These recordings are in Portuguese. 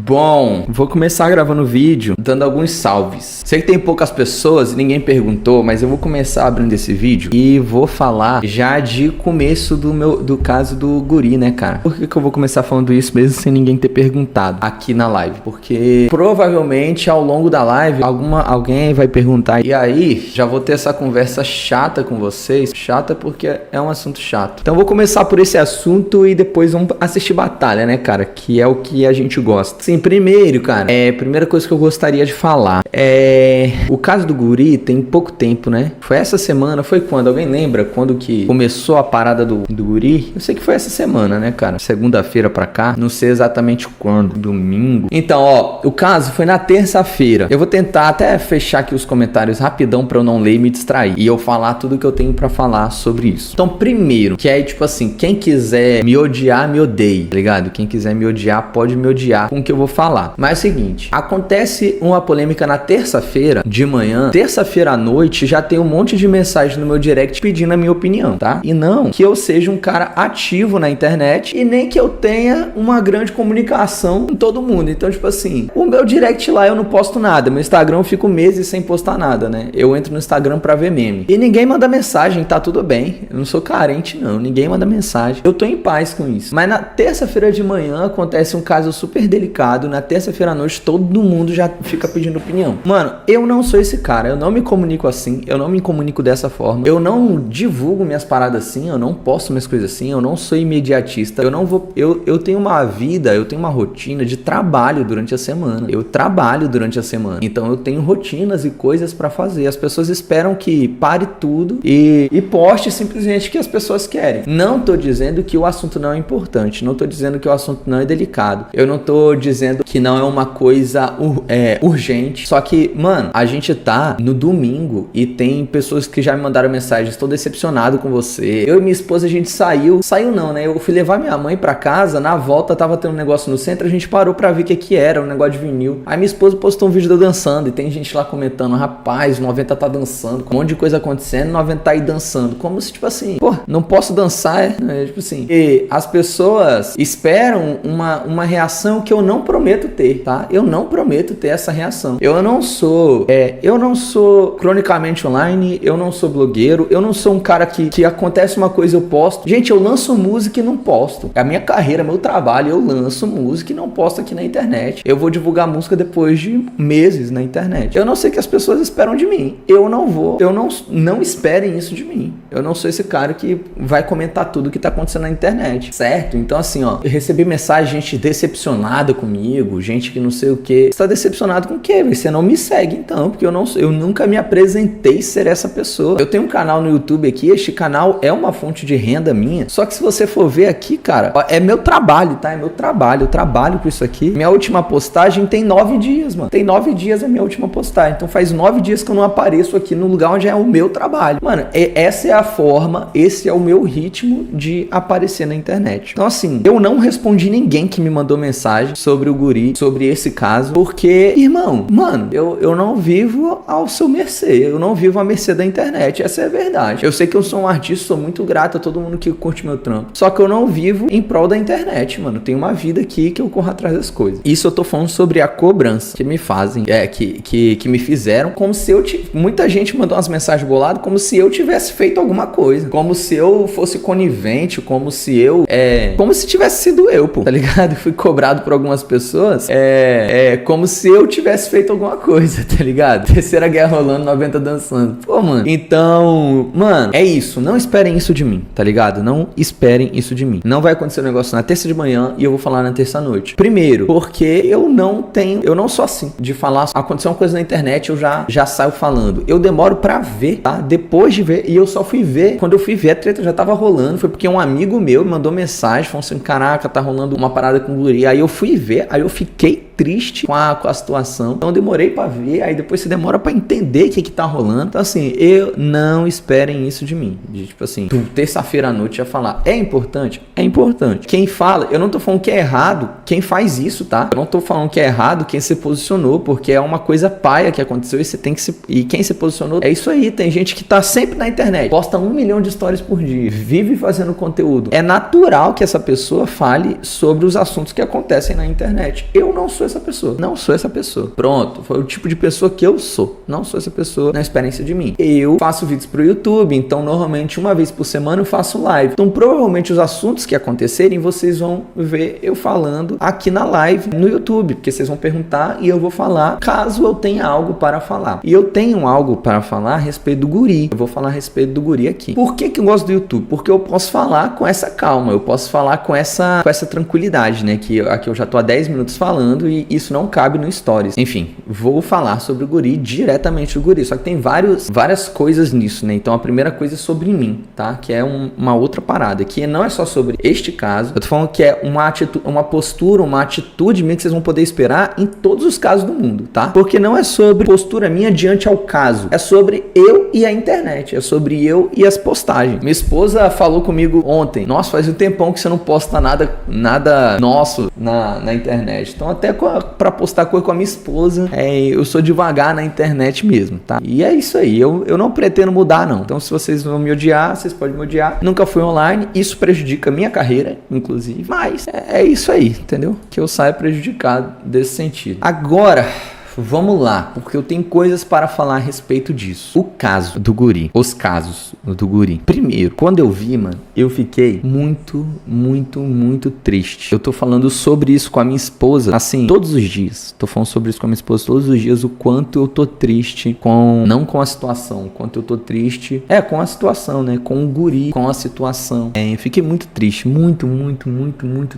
Bom, vou começar gravando o vídeo dando alguns salves. Sei que tem poucas pessoas e ninguém perguntou, mas eu vou começar abrindo esse vídeo e vou falar já de começo do caso do guri, né, cara? Por que eu vou começar falando isso mesmo sem ninguém ter perguntado aqui na live? Porque provavelmente ao longo da live alguém vai perguntar e aí já vou ter essa conversa chata com vocês. Chata porque é um assunto chato. Então vou começar por esse assunto e depois vamos assistir batalha, né, cara? Que é o que a gente gosta. Sim, primeiro, cara, primeira coisa que eu gostaria de falar o caso do guri tem pouco tempo, né? Foi essa semana, foi quando? Alguém lembra quando que começou a parada do guri? Eu sei que foi essa semana, né, cara? Segunda-feira pra cá, não sei exatamente quando, domingo. Então, ó, o caso foi na terça-feira. Eu vou tentar até fechar aqui os comentários rapidão pra eu não ler e me distrair. E eu falar tudo que eu tenho pra falar sobre isso. Então, primeiro, que é tipo assim, quem quiser me odiar, me odeie, tá ligado? Quem quiser me odiar, pode me odiar com o que eu vou falar. Mas é o seguinte, acontece uma polêmica na terça-feira de manhã, terça-feira à noite, já tem um monte de mensagem no meu direct pedindo a minha opinião, tá? E não que eu seja um cara ativo na internet e nem que eu tenha uma grande comunicação com todo mundo. Então, tipo assim, o meu direct lá eu não posto nada, meu Instagram eu fico meses sem postar nada, né? Eu entro no Instagram pra ver meme. E ninguém manda mensagem, tá tudo bem. Eu não sou carente, não. Ninguém manda mensagem. Eu tô em paz com isso. Mas na terça-feira de manhã acontece um caso super delicado. Na terça-feira à noite todo mundo já fica pedindo opinião. Mano, eu não sou esse cara. Eu não me comunico assim. Eu não me comunico dessa forma. Eu não divulgo minhas paradas assim. Eu não posto minhas coisas assim. Eu não sou imediatista. Eu não vou... Eu tenho uma vida, eu tenho uma rotina de trabalho durante a semana. Eu trabalho durante a semana. Então eu tenho rotinas e coisas pra fazer. As pessoas esperam que pare tudo e poste simplesmente o que as pessoas querem. Não tô dizendo que o assunto não é importante. Não tô dizendo que o assunto não é delicado. Eu não tô dizendo que não é uma coisa urgente. Só que, mano, a gente tá no domingo e tem pessoas que já me mandaram mensagem: estou decepcionado com você. Eu e minha esposa, a gente saiu não, né? Eu fui levar minha mãe pra casa, na volta tava tendo um negócio no centro, a gente parou pra ver o que era, um negócio de vinil. Aí minha esposa postou um vídeo de eu dançando e tem gente lá comentando: rapaz, 90 tá dançando, com um monte de coisa acontecendo, 90 tá aí dançando. Como se, tipo assim, pô, não posso dançar, tipo assim. E as pessoas esperam uma reação que eu não prometo ter, tá? Eu não prometo ter essa reação. Eu não sou cronicamente online, eu não sou blogueiro, eu não sou um cara que acontece uma coisa eu posto. Gente, eu lanço música e não posto. É a minha carreira, meu trabalho, eu lanço música e não posto aqui na internet. Eu vou divulgar música depois de meses na internet. Eu não sei o que as pessoas esperam de mim. Eu não esperem isso de mim. Eu não sou esse cara que vai comentar tudo que tá acontecendo na internet, certo? Então assim, ó, eu recebi mensagem, gente decepcionada comigo, gente que não sei o que. Você tá decepcionado com o quê? Você não me segue então, porque eu nunca me apresentei ser essa pessoa. Eu tenho um canal no YouTube aqui, este canal é uma fonte de renda minha, só que se você for ver aqui, cara, ó, é meu trabalho, tá? É meu trabalho, eu trabalho com isso aqui. Minha última postagem tem 9 dias, mano. Tem 9 dias a minha última postagem, então faz 9 dias que eu não apareço aqui no lugar onde é o meu trabalho. Mano, essa é a forma, esse é o meu ritmo de aparecer na internet. Então assim, eu não respondi ninguém que me mandou mensagem sobre o guri, sobre esse caso, porque, irmão, mano, eu não vivo ao seu mercê, eu não vivo à mercê da internet, essa é a verdade. Eu sei que eu sou um artista, sou muito grato a todo mundo que curte meu trampo, só que eu não vivo em prol da internet, mano. Tem uma vida aqui que eu corro atrás das coisas. Isso eu tô falando sobre a cobrança que me fazem, que me fizeram, como se muita gente mandou umas mensagens boladas, como se eu tivesse feito alguma coisa, como se eu fosse conivente, como se tivesse sido eu, pô, tá ligado? Fui cobrado por algumas pessoas, como se eu tivesse feito alguma coisa, tá ligado? Terceira guerra rolando, 90 dançando. Pô, mano. Então, mano, é isso. Não esperem isso de mim, tá ligado? Não esperem isso de mim. Não vai acontecer um negócio na terça de manhã e eu vou falar na terça à noite. Primeiro, porque eu não sou assim, de falar, aconteceu uma coisa na internet, eu já saio falando. Eu demoro pra ver, tá? Depois de ver, e eu só fui ver, quando eu fui ver, a treta já tava rolando, foi porque um amigo meu me mandou mensagem, falou assim: caraca, tá rolando uma parada com o guri. Aí eu fui ver, aí eu fiquei triste com a situação. Então eu demorei pra ver, aí depois você demora pra entender o que tá rolando. Então assim, eu não esperem isso de mim. De, tipo assim, terça-feira à noite já falar. É importante? É importante. Quem fala, eu não tô falando que é errado quem faz isso, tá? Eu não tô falando que é errado quem se posicionou, porque é uma coisa paia que aconteceu e você tem que se... E quem se posicionou, é isso aí. Tem gente que tá sempre na internet, posta 1 milhão de stories por dia, vive fazendo conteúdo. É natural que essa pessoa fale sobre os assuntos que acontecem na internet. Eu não sou essa pessoa. Não sou essa pessoa. Pronto, foi o tipo de pessoa que eu sou. Não sou essa pessoa na experiência de mim. Eu faço vídeos pro YouTube, então normalmente uma vez por semana eu faço live. Então provavelmente os assuntos que acontecerem, vocês vão ver eu falando aqui na live no YouTube, porque vocês vão perguntar e eu vou falar caso eu tenha algo para falar. E eu tenho algo para falar a respeito do guri. Eu vou falar a respeito do guri aqui. Por que eu gosto do YouTube? Porque eu posso falar com essa calma, eu posso falar com essa tranquilidade, né? Que aqui eu já tô há 10 minutos falando e isso não cabe no Stories. Enfim, vou falar sobre o guri, diretamente do guri. Só que tem várias coisas nisso, né? Então a primeira coisa é sobre mim, tá? Que é uma outra parada, que não é só sobre este caso. Eu tô falando que é uma postura, uma atitude minha que vocês vão poder esperar em todos os casos do mundo, tá? Porque não é sobre postura minha diante ao caso. É sobre eu e a internet. É sobre eu e as postagens. Minha esposa falou comigo ontem: nossa, faz um tempão que você não posta nada nosso na internet. Então até pra postar coisa com a minha esposa, eu sou devagar na internet mesmo, tá? E é isso aí. Eu não pretendo mudar, não. Então se vocês vão me odiar, vocês podem me odiar. Nunca fui online. Isso prejudica a minha carreira, inclusive. Mas é isso aí, entendeu? Que eu saio prejudicado desse sentido. Agora, vamos lá, porque eu tenho coisas para falar a respeito disso. O caso do guri. Os casos do guri. Primeiro, quando eu vi, mano, eu fiquei muito triste. Eu tô falando sobre isso com a minha esposa, assim, todos os dias. Tô falando sobre isso com a minha esposa todos os dias, o quanto eu tô triste não com a situação, o quanto eu tô triste, com a situação, né? Com o guri, com a situação. Eu fiquei muito triste, muito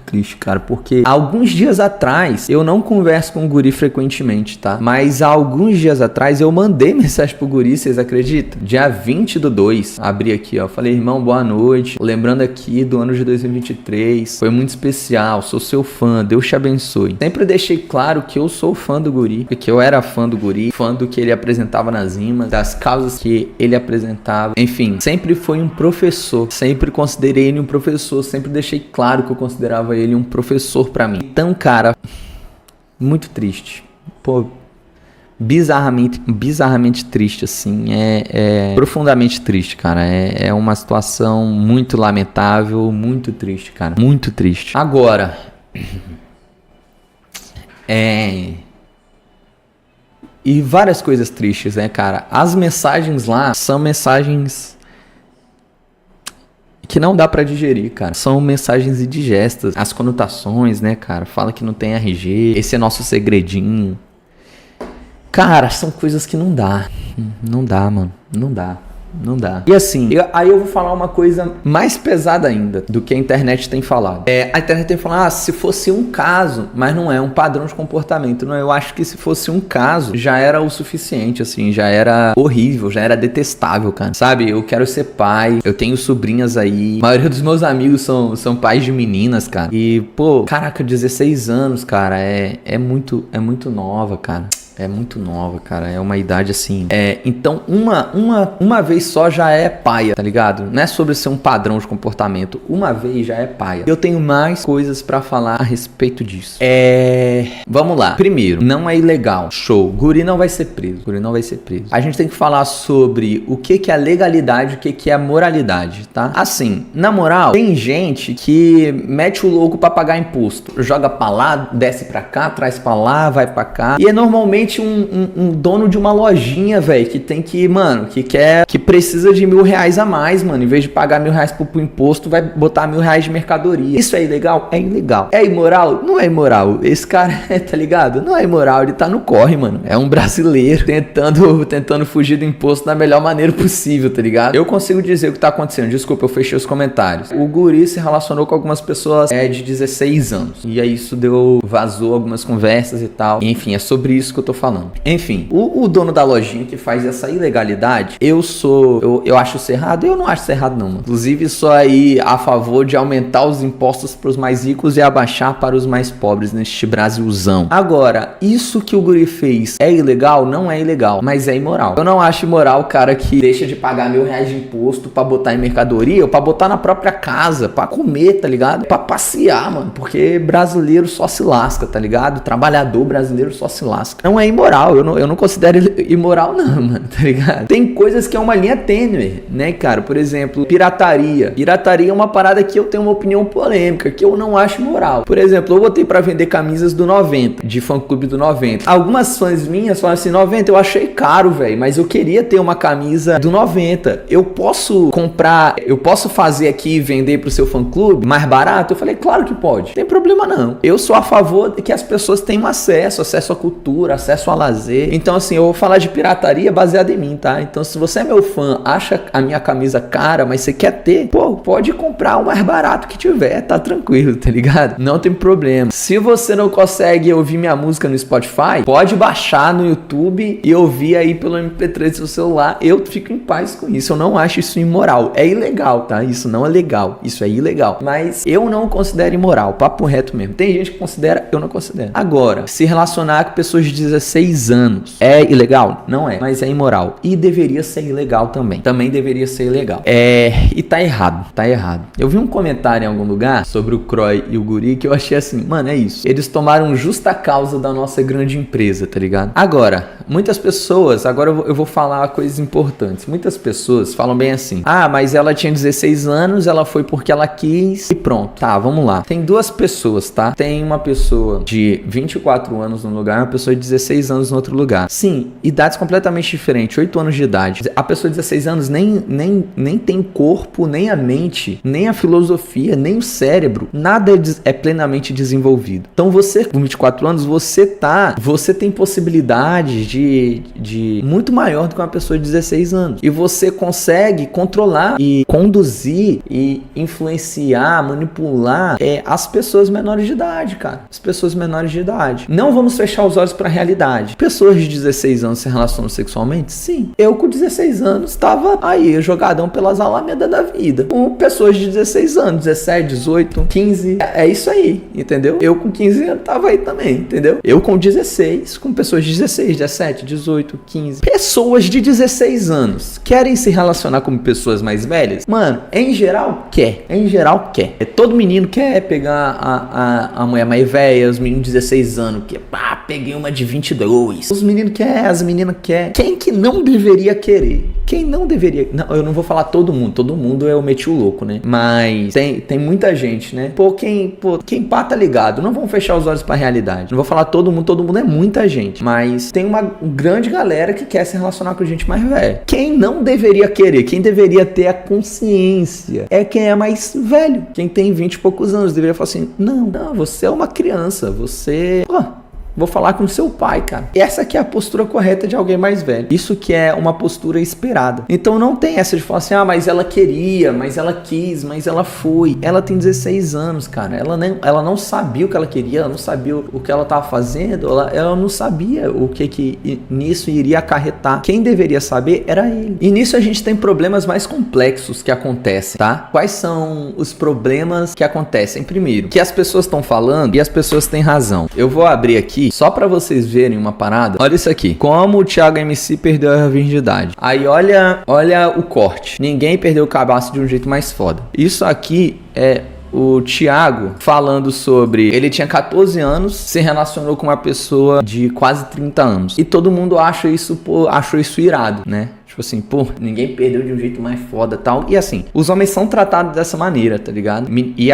triste, cara, porque alguns dias atrás, eu não converso com o guri frequentemente, tá? Mas há alguns dias atrás eu mandei mensagem pro guri, vocês acreditam? Dia 20/2, abri aqui, ó, falei: irmão, boa noite, lembrando aqui do ano de 2023, foi muito especial, sou seu fã, Deus te abençoe. Sempre deixei claro que eu sou fã do guri, que eu era fã do guri, fã do que ele apresentava nas rimas, das causas que ele apresentava, enfim, sempre foi um professor, sempre considerei ele um professor, sempre deixei claro que eu considerava ele um professor pra mim. Então, cara, muito triste. Pô, bizarramente triste, assim, profundamente triste, cara, é uma situação muito lamentável, muito triste, cara, muito triste. Agora, e várias coisas tristes, né, cara, as mensagens lá são mensagens que não dá pra digerir, cara. São mensagens indigestas. As conotações, né, cara, fala que não tem RG, esse é nosso segredinho. Cara, são coisas que não dá. Não dá, mano. Não dá. E assim, aí eu vou falar uma coisa mais pesada ainda do que a internet tem falado. A internet tem falado, se fosse um caso, mas não é um padrão de comportamento. Não, eu acho que se fosse um caso, já era o suficiente, assim, já era horrível, já era detestável, cara. Sabe, eu quero ser pai, eu tenho sobrinhas aí, a maioria dos meus amigos são pais de meninas, cara. E, pô, caraca, 16 anos, cara, é muito nova, cara. É muito nova, cara. É uma idade assim. Então, uma vez só já é paia, tá ligado? Não é sobre ser um padrão de comportamento. Uma vez já é paia. Eu tenho mais coisas pra falar a respeito disso. Vamos lá. Primeiro, não é ilegal. Show. Guri não vai ser preso. A gente tem que falar sobre o que é legalidade, o que é a moralidade, tá? Assim, na moral, tem gente que mete o louco pra pagar imposto. Joga pra lá, desce pra cá, traz pra lá, vai pra cá. E é normalmente um dono de uma lojinha, velho, que tem que, mano, que precisa de R$1.000 a mais, mano. Em vez de pagar R$1.000 pro imposto, vai botar R$1.000 de mercadoria. Isso é ilegal? É ilegal. É imoral? Não é imoral. Esse cara, tá ligado? Não é imoral, ele tá no corre, mano. É um brasileiro tentando fugir do imposto da melhor maneira possível, tá ligado? Eu consigo dizer o que tá acontecendo. Desculpa, eu fechei os comentários. O guri se relacionou com algumas pessoas de 16 anos. E aí isso vazou algumas conversas e tal. E, enfim, é sobre isso que eu tô falando. Enfim, o dono da lojinha que faz essa ilegalidade, eu acho isso errado? Eu não acho isso errado, não, mano. Inclusive, sou aí a favor de aumentar os impostos para os mais ricos e abaixar para os mais pobres neste Brasilzão. Agora, isso que o guri fez é ilegal? Não é ilegal, mas é imoral. Eu não acho imoral o cara que deixa de pagar R$1.000 de imposto pra botar em mercadoria ou pra botar na própria casa, pra comer, tá ligado? Pra passear, mano, porque brasileiro só se lasca, tá ligado? Trabalhador brasileiro só se lasca. Não é é imoral, eu não considero imoral não, mano, tá ligado? Tem coisas que é uma linha tênue, né, cara? Por exemplo, pirataria. Pirataria é uma parada que eu tenho uma opinião polêmica, que eu não acho moral. Por exemplo, eu botei pra vender camisas do 90, de fã-clube do 90. Algumas fãs minhas falam assim, 90 eu achei caro, velho, mas eu queria ter uma camisa do 90. Eu posso comprar, eu posso fazer aqui e vender pro seu fã-clube mais barato? Eu falei, claro que pode. Não tem problema não. Eu sou a favor de que as pessoas tenham acesso à cultura, acesso a lazer. Então, assim, eu vou falar de pirataria baseado em mim, tá? Então, se você é meu fã, acha a minha camisa cara, mas você quer ter, pô, pode comprar o mais barato que tiver, tá tranquilo, tá ligado? Não tem problema. Se você não consegue ouvir minha música no Spotify, pode baixar no YouTube e ouvir aí pelo MP3 do seu celular. Eu fico em paz com isso. Eu não acho isso imoral. É ilegal, tá? Isso não é legal. Isso é ilegal. Mas eu não considero imoral. Papo reto mesmo. Tem gente que considera, eu não considero. Agora, se relacionar com pessoas de 16 anos é ilegal? Não é. Mas é imoral. E deveria ser ilegal também. Também deveria ser ilegal. E tá errado. Tá errado. Eu vi um comentário em algum lugar sobre o Croy e o Guri que eu achei assim, mano, é isso. Eles tomaram justa causa da nossa grande empresa, tá ligado? Agora, muitas pessoas, agora eu vou falar coisas importantes. Muitas pessoas falam bem assim, ah, mas ela tinha 16 anos, ela foi porque ela quis e pronto. Tá, vamos lá. Tem duas pessoas, tá? Tem uma pessoa de 24 anos num lugar, uma pessoa de 16 anos no outro lugar. Sim, idades completamente diferentes, 8 anos de idade. A pessoa de 16 anos nem tem corpo, nem a mente, nem a filosofia, nem o cérebro. Nada é plenamente desenvolvido. Então você, com 24 anos, você tem possibilidades de muito maior do que uma pessoa de 16 anos. E você consegue controlar e conduzir e influenciar, manipular as pessoas menores de idade, cara. As pessoas menores de idade. Não vamos fechar os olhos para a realidade. Pessoas de 16 anos se relacionam sexualmente? Sim. Eu com 16 anos estava aí, jogadão pelas alamedas da vida. Com pessoas de 16 anos, 17, 18, 15. É isso aí, entendeu? Eu com 15 anos tava aí também, entendeu? Eu com 16, com pessoas de 16, 17, 18, 15. Pessoas de 16 anos querem se relacionar com pessoas mais velhas? Mano, em geral, quer. Em geral, quer. Todo menino quer pegar a mulher mais velha, os meninos de 16 anos, que peguei uma de 22. Os meninos querem, as meninas querem. Quem que não deveria querer? Quem não deveria... Não, eu não vou falar todo mundo eu meti o louco, né? Mas tem muita gente, né? Quem pá tá ligado. Não vamos fechar os olhos pra realidade. Não vou falar todo mundo é muita gente. Mas tem uma grande galera que quer se relacionar com gente mais velha. Quem não deveria querer, quem deveria ter a consciência é quem é mais velho. Quem tem 20 e poucos anos deveria falar assim, não, você é uma criança, você... Vou falar com seu pai, cara. Essa aqui é a postura correta de alguém mais velho. Isso que é uma postura esperada. Então não tem essa de falar assim, mas ela queria, mas ela quis, mas ela foi. Ela tem 16 anos, cara. Ela não sabia o que ela queria, ela não sabia o que ela tava fazendo, ela não sabia o que nisso iria acarretar. Quem deveria saber era ele. E nisso a gente tem problemas mais complexos que acontecem, tá? Quais são os problemas que acontecem? Primeiro, que as pessoas estão falando e as pessoas têm razão. Eu vou abrir aqui só pra vocês verem uma parada. Olha isso aqui. Como o Thiago MC perdeu a virgindade. Aí olha o corte. Ninguém perdeu o cabaço de um jeito mais foda. Isso aqui é o Thiago falando sobre... Ele tinha 14 anos, se relacionou com uma pessoa de quase 30 anos. E todo mundo achou isso irado, né? Tipo assim, ninguém perdeu de um jeito mais foda e tal. E assim, os homens são tratados dessa maneira, tá ligado? E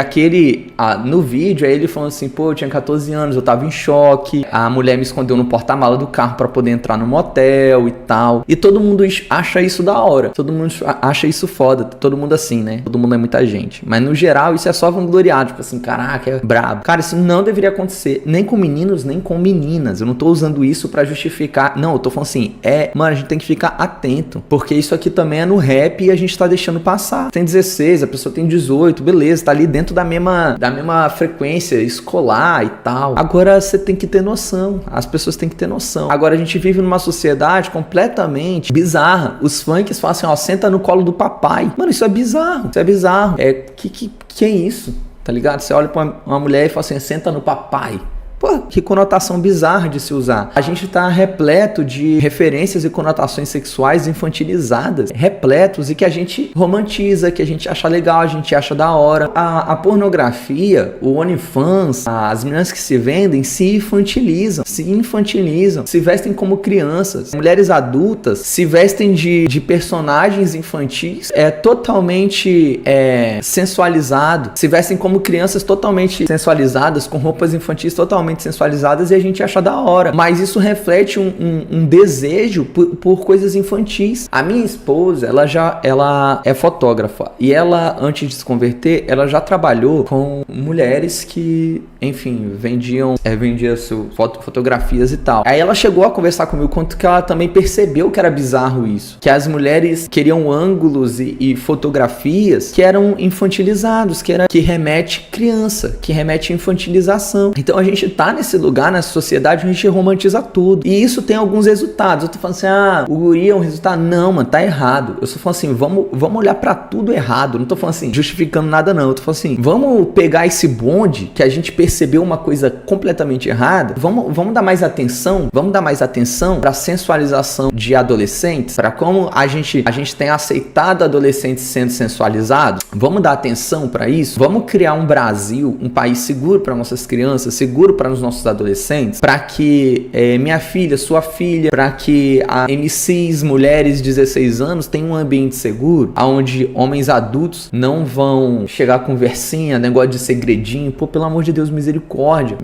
no vídeo, aí ele falando assim, eu tinha 14 anos, eu tava em choque. A mulher me escondeu no porta-mala do carro pra poder entrar no motel e tal. E todo mundo acha isso da hora. Todo mundo acha isso foda. Todo mundo assim, né? Todo mundo é muita gente. Mas no geral, isso é só vangloriado. Tipo assim, caraca, é brabo. Cara, isso não deveria acontecer. Nem com meninos, nem com meninas. Eu não tô usando isso pra justificar. Não, eu tô falando assim, mano, a gente tem que ficar atento. Porque isso aqui também é no rap e a gente tá deixando passar. Tem 16, a pessoa tem 18, beleza, tá ali dentro da mesma frequência escolar e tal. Agora você tem que ter noção. As pessoas têm que ter noção. Agora a gente vive numa sociedade completamente bizarra. Os funks falam assim, senta no colo do papai. Mano, isso é bizarro. Isso é bizarro. Que é isso? Tá ligado? Você olha pra uma mulher e fala assim, senta no papai. Pô, que conotação bizarra de se usar. A gente tá repleto de referências e conotações sexuais infantilizadas, repletos, e que a gente romantiza, que a gente acha legal, a gente acha da hora. A pornografia, o OnlyFans, as meninas que se vendem se infantilizam, se vestem como crianças. Mulheres adultas se vestem de personagens infantis, totalmente sensualizado, se vestem como crianças totalmente sensualizadas, com roupas infantis totalmente sensualizadas, e a gente acha da hora. Mas isso reflete um desejo por coisas infantis. A minha esposa, ela é fotógrafa, e ela, antes de se converter, ela já trabalhou com mulheres que, enfim, vendiam fotografias e tal. Aí ela chegou a conversar comigo quanto que ela também percebeu que era bizarro isso, que as mulheres queriam ângulos e fotografias que eram infantilizados, que remete criança, que remete infantilização. Então a gente tá nesse lugar, nessa sociedade, a gente romantiza tudo. E isso tem alguns resultados. Eu tô falando assim, o guri é um resultado. Não, mano, tá errado. Eu só falo assim, vamos olhar pra tudo errado. Eu não tô falando assim, justificando nada não. Eu tô falando assim, vamos pegar esse bonde que a gente percebeu uma coisa completamente errada, vamos dar mais atenção, pra sensualização de adolescentes, pra como a gente tem aceitado adolescentes sendo sensualizados. Vamos dar atenção pra isso. Vamos criar um Brasil, um país seguro para nossas crianças, seguro para os nossos adolescentes, para que minha filha, sua filha, para que a MCs, mulheres de 16 anos tenham um ambiente seguro, onde homens adultos não vão chegar com conversinha, negócio de segredinho. Pô, pelo amor de Deus, misericórdia,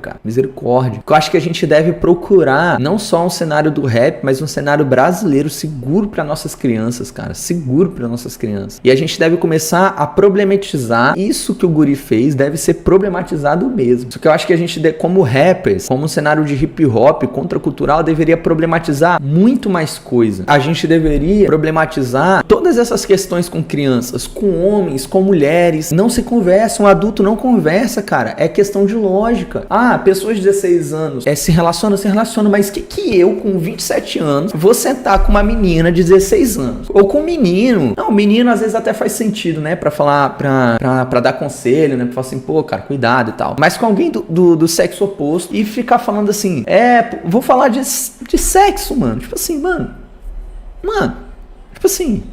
cara, misericórdia. Eu acho que a gente deve procurar não só um cenário do rap, mas um cenário brasileiro seguro para nossas crianças, cara, seguro para nossas crianças. E a gente deve começar a problematizar isso que o guri fez, deve ser problematizado mesmo. Só que eu acho que a gente, como rappers, como um cenário de hip hop contracultural, deveria problematizar muito mais coisa. A gente deveria problematizar todas essas questões com crianças, com homens, com mulheres. Não se conversa, um adulto não conversa, cara. É questão de lógica. Pessoas de 16 anos se relacionam, mas que eu, com 27 anos, vou sentar com uma menina de 16 anos? Ou com um menino? Não, menino às vezes até faz sentido, né? Pra falar, pra dar conselho, né? Pra falar assim, pô, cara, cuidado e tal. Mas com alguém do sexo oposto e ficar falando assim, vou falar de sexo, mano. Tipo assim, mano. Tipo assim,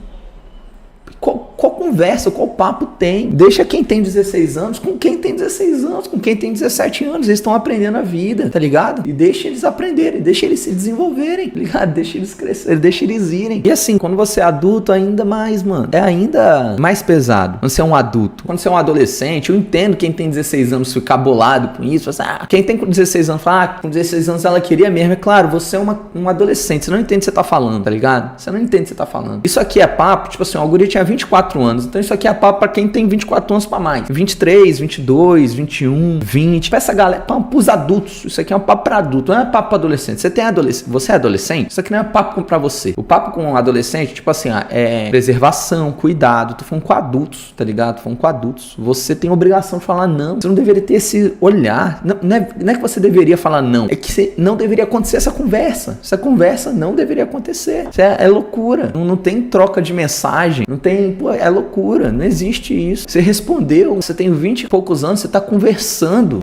qual conversa, qual papo tem? Deixa quem tem 16 anos com quem tem 16 anos, com quem tem 17 anos. Eles estão aprendendo a vida, tá ligado? E deixa eles aprenderem, deixa eles se desenvolverem, tá ligado? Deixa eles crescerem, deixa eles irem. E assim, quando você é adulto, ainda mais, mano. É ainda mais pesado quando você é um adulto. Quando você é um adolescente, eu entendo quem tem 16 anos ficar bolado com isso. Quem tem 16 anos fala, com 16 anos ela queria mesmo. É claro, você é um adolescente, você não entende o que você tá falando, tá ligado? Você não entende o que você tá falando. Isso aqui é papo, tipo assim, o guri tinha 24 anos, então isso aqui é papo pra quem tem 24 anos pra mais, 23, 22, 21, 20, pra essa galera, pros adultos. Isso aqui é um papo pra adulto, não é papo pra adolescente. Você é adolescente? Isso aqui não é papo pra você. O papo com um adolescente, tipo assim, é preservação, cuidado. Tô falando com adultos, tá ligado? Tô falando com adultos. Você tem obrigação de falar não. Você não deveria ter esse olhar. Não é que você deveria falar não, é que não deveria acontecer essa conversa. Essa conversa não deveria acontecer. Isso é loucura. Não tem troca de mensagem, não tem, pô, é loucura, não existe isso. Você respondeu, você tem 20 e poucos anos, você tá conversando,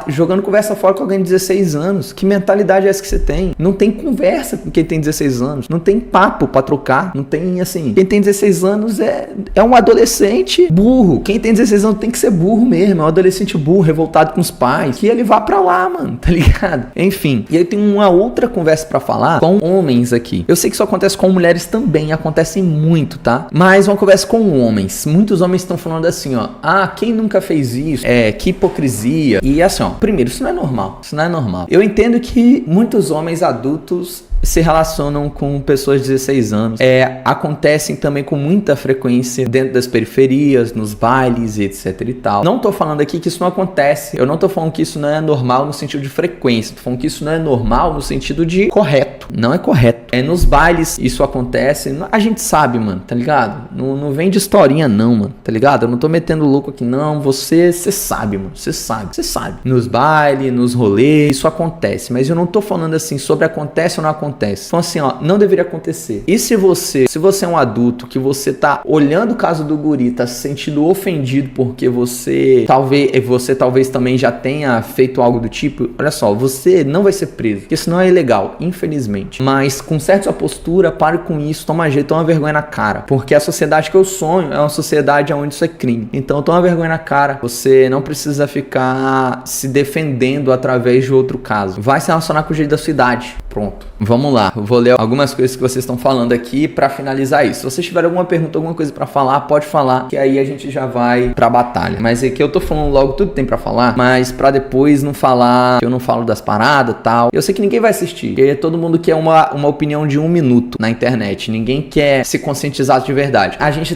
jogando conversa fora com alguém de 16 anos. Que mentalidade é essa que você tem? Não tem conversa com quem tem 16 anos, não tem papo pra trocar, não tem assim. Quem tem 16 anos é um adolescente burro. Quem tem 16 anos tem que ser burro mesmo, é um adolescente burro, revoltado com os pais, que ele vá pra lá, mano, tá ligado? Enfim, e aí tem uma outra conversa pra falar com homens aqui. Eu sei que isso acontece com mulheres também, acontece muito, tá? Mas uma conversa com homens. Muitos homens estão falando assim, ó, quem nunca fez isso? Que hipocrisia. E assim, ó, primeiro, isso não é normal. Isso não é normal. Eu entendo que muitos homens adultos se relacionam com pessoas de 16 anos. Acontecem também com muita frequência dentro das periferias, nos bailes e etc e tal. Não tô falando aqui que isso não acontece. Eu não tô falando que isso não é normal no sentido de frequência. Tô falando que isso não é normal no sentido de correto. Não é correto. Nos bailes isso acontece, a gente sabe, mano, tá ligado? Não vem de historinha não, mano, tá ligado? Eu não tô metendo louco aqui não, você sabe, mano, você sabe. Nos bailes, nos rolês, isso acontece, mas eu não tô falando assim sobre acontece ou não acontece. Então assim, ó, não deveria acontecer. E se você é um adulto que você tá olhando o caso do guri, tá se sentindo ofendido porque você talvez também já tenha feito algo do tipo, olha só, você não vai ser preso, porque senão é ilegal, infelizmente. Mas com certa postura, pare com isso, toma jeito, toma vergonha na cara, porque a sociedade que eu sonho é uma sociedade onde isso é crime. Então toma vergonha na cara, você não precisa ficar se defendendo através de outro caso. Vai se relacionar com o jeito da sua idade. Pronto. Vamos lá. Eu vou ler algumas coisas que vocês estão falando aqui pra finalizar isso. Se vocês tiverem alguma pergunta, alguma coisa pra falar, pode falar, que aí a gente já vai pra batalha. Mas aqui eu tô falando logo tudo que tem pra falar, mas pra depois não falar que eu não falo das paradas e tal. Eu sei que ninguém vai assistir, porque todo mundo quer uma opinião de 1 minuto na internet. Ninguém quer se conscientizar de verdade. A gente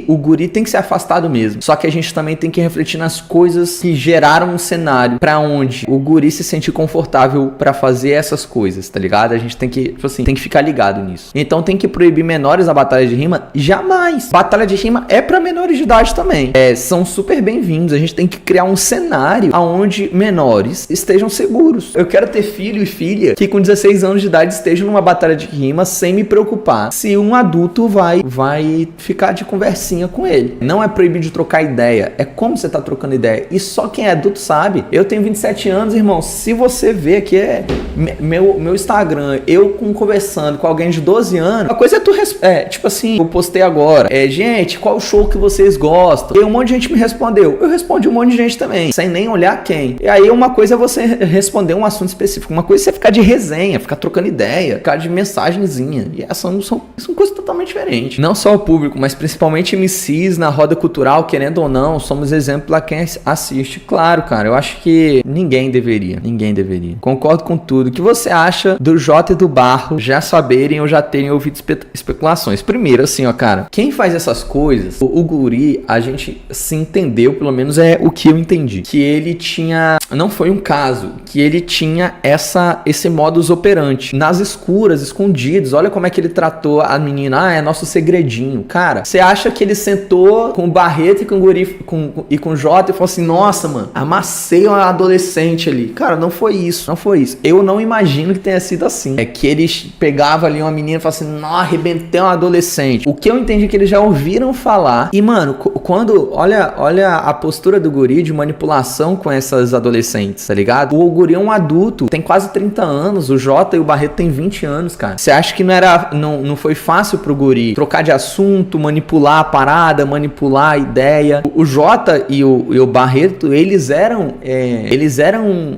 o guri tem que ser afastado mesmo. Só que a gente também tem que refletir nas coisas que geraram um cenário pra onde o guri se sente confortável pra fazer essas coisas, tá ligado? A gente tem que, tipo assim, tem que ficar ligado nisso. Então tem que proibir menores a batalha de rima? Jamais. Batalha de rima é pra menores de idade também. São super bem-vindos. A gente tem que criar um cenário onde menores estejam seguros. Eu quero ter filho e filha que com 16 anos de idade estejam numa batalha de rima sem me preocupar se um adulto vai ficar de conversinha com ele. Não é proibido de trocar ideia, é como você tá trocando ideia. E só quem é adulto sabe. Eu tenho 27 anos, irmão. Se você vê que meu Instagram, eu conversando com alguém de 12 anos, a coisa é tu tipo assim, eu postei agora, gente, qual o show que vocês gostam? E um monte de gente me respondeu. Eu respondi um monte de gente também, sem nem olhar quem. E aí uma coisa é você responder um assunto específico, uma coisa é você ficar de resenha, ficar trocando ideia, ficar de mensagenzinha. E essas são coisas totalmente diferentes. Não só o público, mas principalmente MCs na roda cultural, querendo ou não, somos exemplo a quem assiste. Claro, cara, eu acho que ninguém deveria. Concordo com tudo. O que você acha do Jota e do Barro já saberem ou já terem ouvido especulações? Primeiro, assim, ó, cara, quem faz essas coisas, o guri, a gente se entendeu, pelo menos é o que eu entendi, que ele tinha, não foi um caso, que ele tinha esse modus operandi, nas escuras, escondidos. Olha como é que ele tratou a menina, é nosso segredinho. Cara, você acha que ele sentou com o Barreto e com o guri e com o Jota e falou assim, nossa, mano, amassei uma adolescente ali. Cara, não foi isso. Eu não imagino que tenha sido assim. É que eles pegavam ali uma menina e falavam assim, não, arrebentei uma adolescente. O que eu entendi é que eles já ouviram falar. E, mano, quando... Olha a postura do guri de manipulação com essas adolescentes, tá ligado? O guri é um adulto, tem quase 30 anos. O Jota e o Barreto tem 20 anos, cara. Você acha que não foi fácil pro guri trocar de assunto, manipular a parada, manipular a ideia? O Jota e o Barreto, eles eram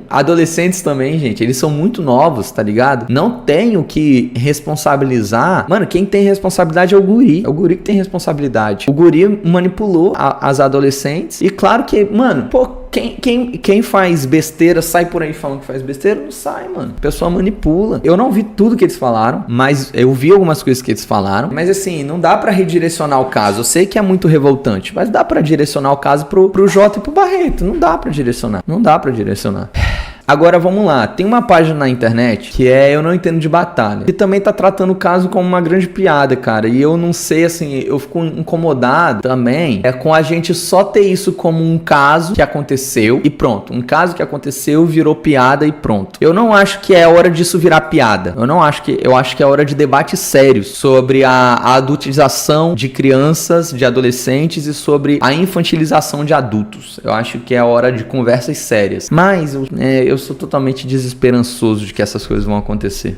adolescentes também, gente. Eles são muito novos, tá ligado? Não tenho que responsabilizar. Mano, quem tem responsabilidade é o guri. É o guri que tem responsabilidade. O guri manipulou as adolescentes. E claro que, mano, pô, quem faz besteira, sai por aí falando que faz besteira, não sai, mano. A pessoa manipula. Eu não vi tudo que eles falaram, mas eu vi algumas coisas que eles falaram. Mas assim, não dá pra redirecionar o caso. Eu sei que é muito revoltante, mas dá pra direcionar o caso pro Jota e pro Barreto. Não dá pra direcionar. Agora vamos lá, tem uma página na internet que Eu Não Entendo de Batalha, que também tá tratando o caso como uma grande piada, cara, e eu não sei, assim, eu fico incomodado também com a gente só ter isso como um caso que aconteceu e pronto, um caso que aconteceu virou piada e pronto. Eu não acho que é hora disso virar piada, eu acho que é hora de debates sérios sobre a adultização de crianças, de adolescentes e sobre a infantilização de adultos. Eu acho que é hora de conversas sérias, mas eu sou totalmente desesperançoso de que essas coisas vão acontecer.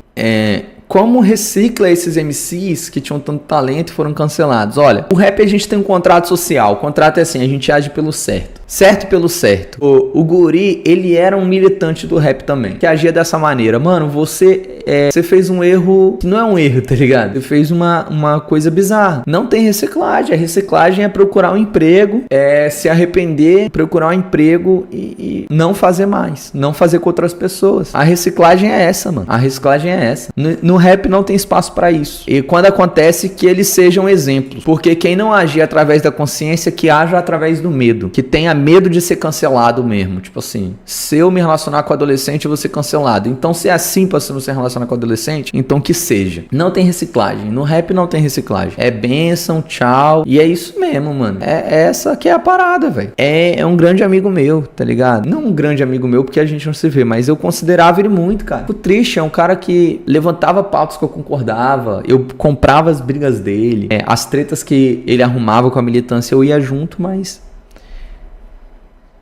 Como recicla esses MCs que tinham tanto talento e foram cancelados? Olha, o rap a gente tem um contrato social. O contrato é assim, a gente age pelo certo. Certo pelo certo. O guri, ele era um militante do rap também, que agia dessa maneira. Mano, você fez um erro que não é um erro, tá ligado? Você fez uma coisa bizarra. Não tem reciclagem. A reciclagem é procurar um emprego, se arrepender, procurar um emprego e não fazer mais. Não fazer com outras pessoas. A reciclagem é essa, mano. A reciclagem é essa. No rap não tem espaço pra isso. E quando acontece, que eles sejam exemplos. Porque quem não agir através da consciência, que haja através do medo. Que tenha medo de ser cancelado mesmo. Tipo assim, se eu me relacionar com adolescente, eu vou ser cancelado. Então, se é assim pra você não se relacionar com adolescente, então que seja. Não tem reciclagem. No rap não tem reciclagem. É bênção, tchau. E é isso mesmo, mano. É essa que é a parada, velho. É um grande amigo meu, tá ligado? Não um grande amigo meu, porque a gente não se vê, mas eu considerava ele muito, cara. O Triste é um cara que levantava pautas que eu concordava. Eu comprava as brigas dele. As tretas que ele arrumava com a militância, eu ia junto, mas...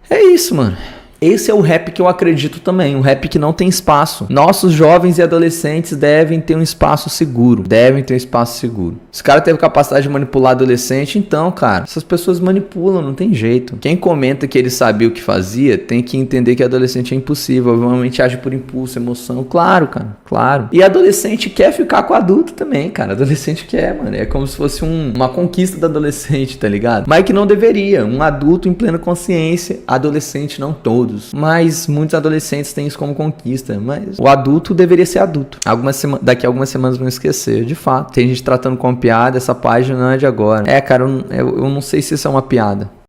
é isso, mano. Esse é o rap que eu acredito também, um rap que não tem espaço. Nossos jovens e adolescentes devem ter um espaço seguro. Devem ter um espaço seguro. Os caras teve capacidade de manipular adolescente, então, cara, essas pessoas manipulam, não tem jeito. Quem comenta que ele sabia o que fazia, tem que entender que adolescente é impossível. Normalmente age por impulso, emoção. Claro, cara, claro. E adolescente quer ficar com adulto também, cara. Adolescente quer, mano. É como se fosse uma conquista do adolescente, tá ligado? Mas que não deveria. Um adulto em plena consciência, adolescente não todo. Mas muitos adolescentes têm isso como conquista. Mas o adulto deveria ser adulto. Daqui a algumas semanas vão esquecer. De fato. Tem gente tratando como piada. Essa página não é de agora. Cara, eu não sei se isso é uma piada.